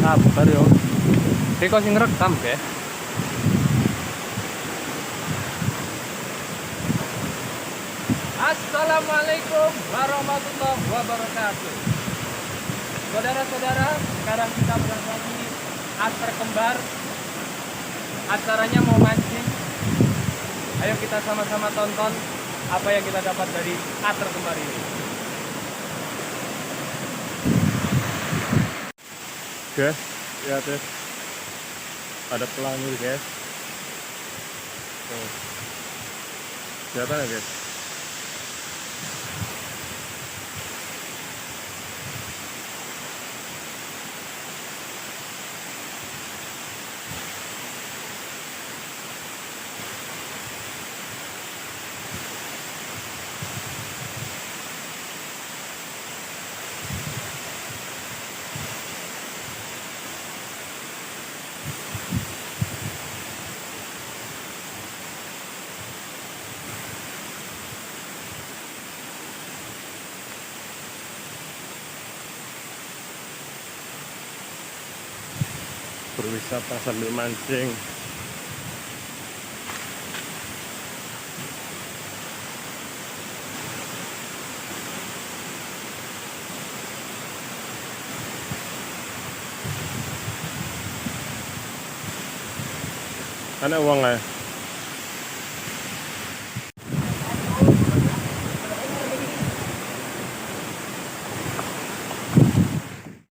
sabar yo. Iki kok sing rekam, Guys. Assalamualaikum warahmatullahi wabarakatuh. Saudara-saudara, sekarang kita berada di Aster Kembar. Acaranya mau mancing. Ayo kita sama-sama tonton apa yang kita dapat dari Aster Kembar ini. Guys, lihat ya. Ada pelangi, guys. Tuh. Kelihatan ya, guys? Berwisata sambil mancing. Ana uang ya.